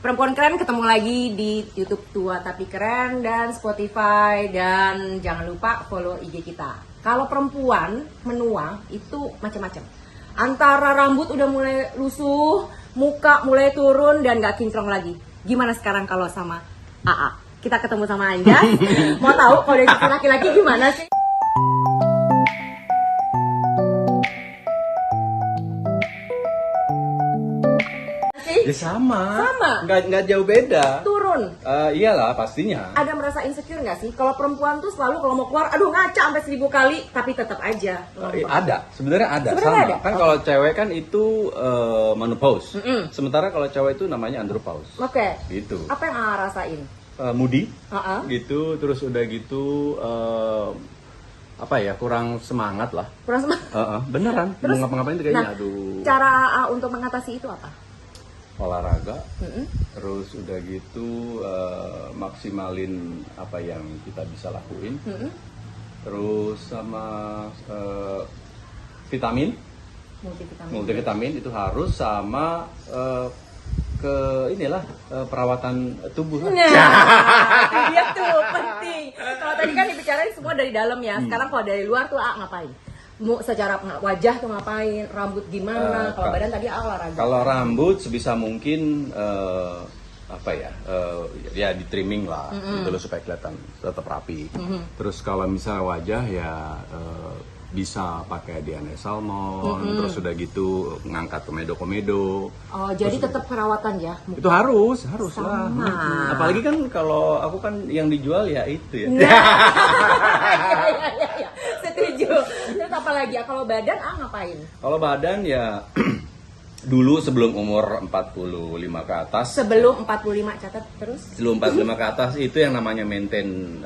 Perempuan Keren ketemu lagi di YouTube Tua Tapi Keren dan Spotify, dan jangan lupa follow IG kita. Kalau perempuan menua itu macam-macam. Antara rambut udah mulai lusuh, muka mulai turun dan gak kinclong lagi. Gimana sekarang kalau sama AA? Kita ketemu sama Anjas. Mau tahu kalau dari sisi laki-laki gimana sih? Ya sama. Sama? Nggak jauh beda. Turun. Iyalah pastinya. Ada merasa insecure nggak sih? Kalau perempuan tuh selalu kalau mau keluar, aduh ngaca sampai 1000 kali, tapi tetap aja. Ada, sebenarnya ada. Sebenarnya sama. ada? Kan kalau cewek kan itu menopause. Sementara kalau cewek itu namanya andropause. Oke. Gitu. Apa yang AA rasain? Moody. Uh-uh. Gitu, terus udah gitu apa ya, kurang semangat lah. Kurang semangat. Beneran. Terus, mau ngapa-ngapain tuh kayaknya nah, aduh. Cara AA untuk mengatasi itu apa? Olahraga. Terus udah gitu maksimalin apa yang kita bisa lakuin. Terus sama vitamin, multivitamin itu harus, sama ke inilah perawatan tubuh. Nah, itu dia tuh penting. Kalau tadi kan dibicarain semua dari dalam ya. Sekarang kalau dari luar tuh ngapain? Mau secara wajah tuh ngapain? Rambut gimana? Kalau badan tadi olahraga. Kalau rambut sebisa mungkin apa ya, ya di trimming lah, gitu loh, supaya kelihatan tetap rapi. Terus kalau misalnya wajah ya bisa pakai Diane Salmon, terus udah gitu ngangkat komedo. Oh, jadi tetap perawatan ya? Itu harus lah. Sama. Apalagi kan kalau aku kan yang dijual ya itu ya. Ya. Setuju. Terus apa lagi ya? Kalau badan ngapain? Kalau badan ya dulu sebelum umur 45 ke atas. Sebelum 45 catat terus? Sebelum 45 ke atas itu yang namanya maintain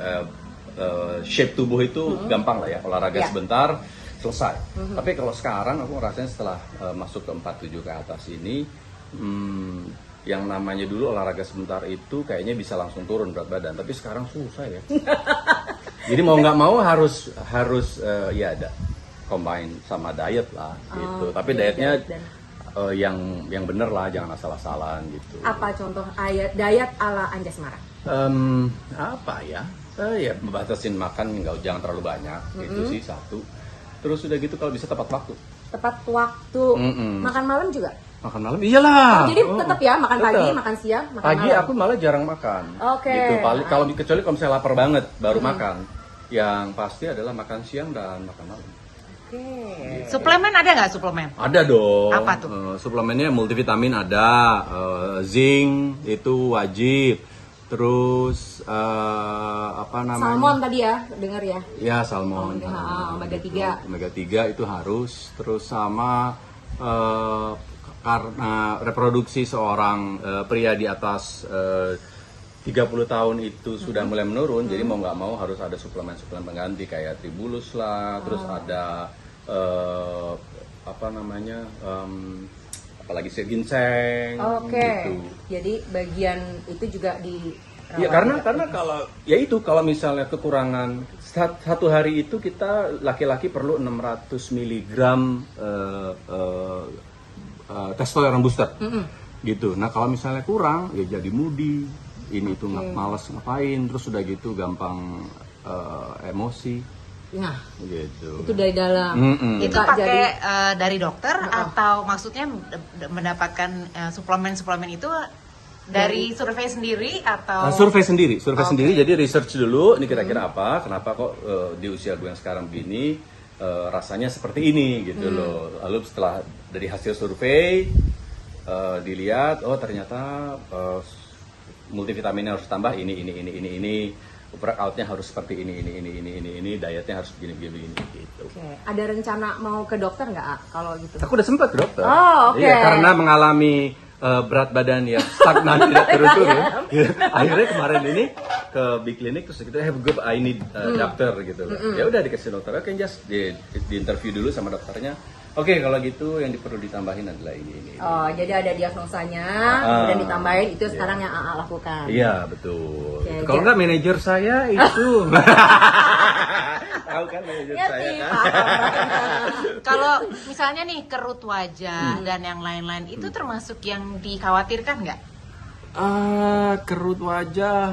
shape tubuh itu gampang lah ya, olahraga sebentar selesai. Tapi kalau sekarang aku rasanya setelah masuk ke 47 ke atas ini, yang namanya dulu olahraga sebentar itu kayaknya bisa langsung turun berat badan, tapi sekarang susah ya. Jadi mau nggak mau harus ya ada combine sama diet lah gitu. Tapi dietnya yang bener lah, jangan asal-asalan gitu. Apa contoh diet ala Anjas Mara? Apa ya? Ya membatasin makan, jangan terlalu banyak, itu sih satu. Terus udah gitu kalau bisa tepat waktu. Tepat waktu. Makan malam juga? Makan malam iyalah. Jadi tetap ya, makan pagi, makan siang, makan pagi malam. aku malah jarang makan. Oke. Gitu. Kalau kecuali kalau misalnya lapar banget baru makan. Yang pasti adalah makan siang dan makan malam. Oke. Suplemen ada nggak suplemen? Ada dong. Apa tuh? Suplemennya multivitamin ada, zinc itu wajib. Terus apa namanya? Salmon tadi ya, dengar ya? Ya, salmon. Omega 3. Omega 3 itu harus. Terus sama karena reproduksi seorang pria di atas 30 tahun itu sudah mulai menurun, jadi mau nggak mau harus ada suplemen-suplemen pengganti kayak tribulus lah, terus ada apa namanya, apalagi ginseng. Gitu. Jadi bagian itu juga di. Iya, karena kalau ya itu kalau misalnya kekurangan satu hari itu kita laki-laki perlu 600 mg testosteron booster. Gitu. Nah, kalau misalnya kurang ya jadi moody, ini itu malas ngapain, terus udah gitu gampang emosi. Nah, gitu. itu dari dalam. Itu pakai dari dokter atau maksudnya mendapatkan suplemen itu dari survei sendiri atau? Survei sendiri. Jadi research dulu ini kira-kira apa, kenapa kok di usia gue yang sekarang begini rasanya seperti ini gitu loh. Lalu setelah dari hasil survei dilihat, oh ternyata multivitaminnya harus tambah ini. Workoutnya harus seperti ini, dietnya harus begini gitu. Oke. Ada rencana mau ke dokter nggak kalau gitu? Aku udah sempat ke dokter. Oh, oke. Iya, karena mengalami berat badan yang stagnan tidak turun-turun. Akhirnya kemarin ini ke big clinic terus gitu, I need dokter gitu. Ya udah dikasih dokter, oke, just di interview dulu sama dokternya. Oke, kalau gitu yang perlu ditambahin adalah ini. Oh, jadi ada diagnosanya, kemudian ditambahin, itu sekarang yang AA lakukan. Iya, betul. Oke, Kalau nggak manajer saya itu. Tahu kan manajer saya kan? Kalau misalnya nih kerut wajah dan yang lain-lain itu termasuk yang dikhawatirkan nggak? Kerut wajah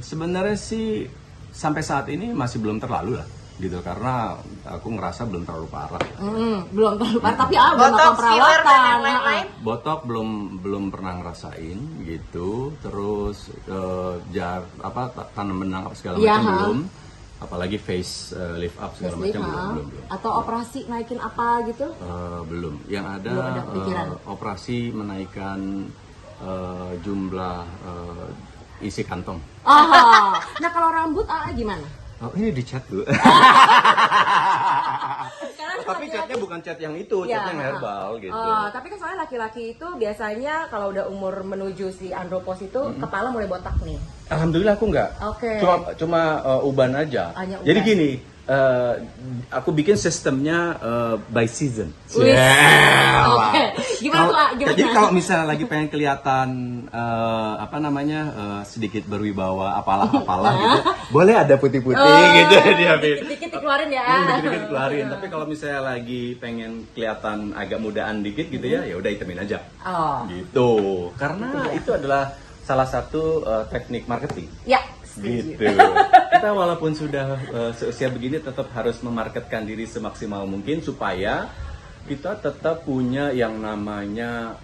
sebenarnya sih sampai saat ini masih belum terlalu lah gitu, karena aku ngerasa belum terlalu parah. Belum terlalu parah, tapi udah melakukan Botox, filler, dan perawatan. yang lain-lain. Botok belum pernah ngerasain gitu, terus tanam benang apa segala Iya, macam ha. belum, apalagi face lift up segala Facelift, macam ha? belum. Atau operasi naikin apa gitu? Belum. Yang ada, Belum ada pikiran. operasi menaikkan jumlah isi kantong. Nah kalau rambut gimana? Oh, ini dicat dulu. Karena Tapi laki-laki- catnya bukan cat yang itu, Ya, cat yang herbal gitu. Tapi kan soalnya laki-laki itu biasanya kalau udah umur menuju si andropos itu kepala mulai botak nih. Alhamdulillah aku enggak. Oke. Cuma uban aja. Hanya uban. Jadi gini, aku bikin sistemnya by season. Wih. Yeah. Oke. Gimana tuh, gimana? Jadi kalau misalnya lagi pengen kelihatan sedikit berwibawa apalah gitu, boleh ada putih-putih gitu dia. Dikit-dikit dikeluarin ya. Dikit-dikit keluarin. Tapi kalau misalnya lagi pengen kelihatan agak mudaan dikit gitu ya udah hitamin aja. Oh. Gitu. Karena itu adalah salah satu teknik marketing. Ya. Gitu. Kita walaupun sudah seusia begini tetap harus memarketkan diri semaksimal mungkin supaya kita tetap punya yang namanya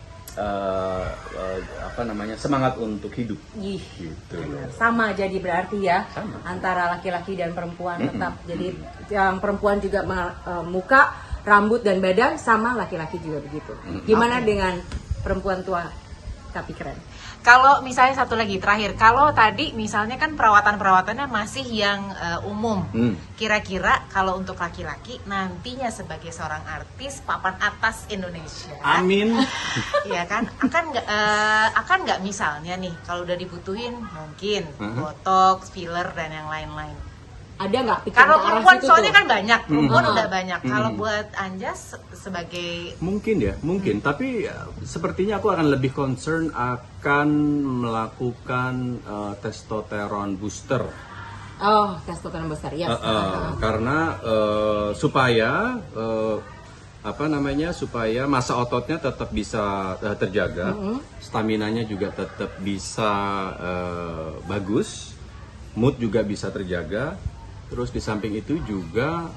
semangat untuk hidup. Ih. Gitu. Benar. Sama jadi berarti ya Sama. antara laki-laki dan perempuan tetap. Jadi yang perempuan juga muka, rambut dan badan sama, laki-laki juga begitu. Gimana dengan perempuan tua tapi keren? Kalau misalnya satu lagi terakhir, kalau tadi misalnya kan perawatan-perawatannya masih yang umum. Kira-kira kalau untuk laki-laki nantinya sebagai seorang artis papan atas Indonesia. Amin. Iya kan, akan nggak misalnya nih kalau udah dibutuhin mungkin botox, filler dan yang lain-lain. Ada nggak pikiran Kalau ke arah perempuan situ soalnya tuh? kan banyak, perempuan udah banyak. Kalau buat Anjas sebagai Mungkin, tapi sepertinya aku akan lebih concern akan melakukan testosteron booster. Oh, testosteron besar ya. Karena supaya supaya massa ototnya tetap bisa terjaga, staminanya juga tetap bisa bagus, mood juga bisa terjaga. Terus di samping itu juga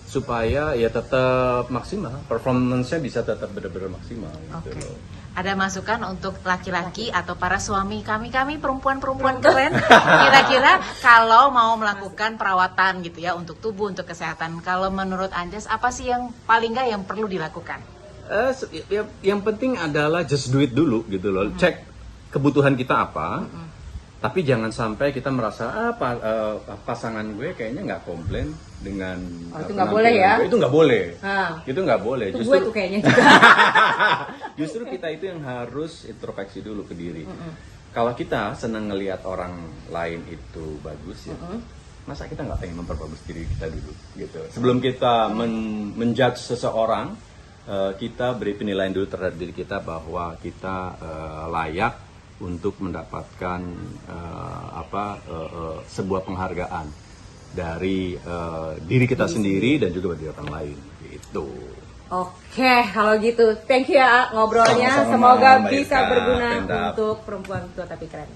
supaya ya tetap maksimal, performance-nya bisa tetap benar-benar maksimal gitu loh. ada masukan untuk laki-laki atau para suami kami perempuan-perempuan keren, kira-kira kalau mau melakukan perawatan gitu ya untuk tubuh, untuk kesehatan, kalau menurut Anjas apa sih yang paling nggak yang perlu dilakukan? Yang penting adalah just do it dulu gitu loh. Cek kebutuhan kita apa. Tapi jangan sampai kita merasa pasangan gue kayaknya nggak komplain dengan itu nggak boleh ya? Itu nggak boleh. Ah. Itu nggak boleh. Itu gue tuh kayaknya juga. Justru kita itu yang harus introspeksi dulu ke diri. Kalau kita senang ngelihat orang lain itu bagus ya, masa kita nggak pengen memperbagus diri kita dulu gitu. Sebelum kita menjudge seseorang, kita beri penilaian dulu terhadap diri kita bahwa kita layak untuk mendapatkan sebuah penghargaan dari diri kita sendiri dan juga dari orang lain gitu. Oke, kalau gitu thank you ya ngobrolnya. Sama-sama, Semoga Mbak bisa Irka, berguna Penda. untuk perempuan tua tapi keren.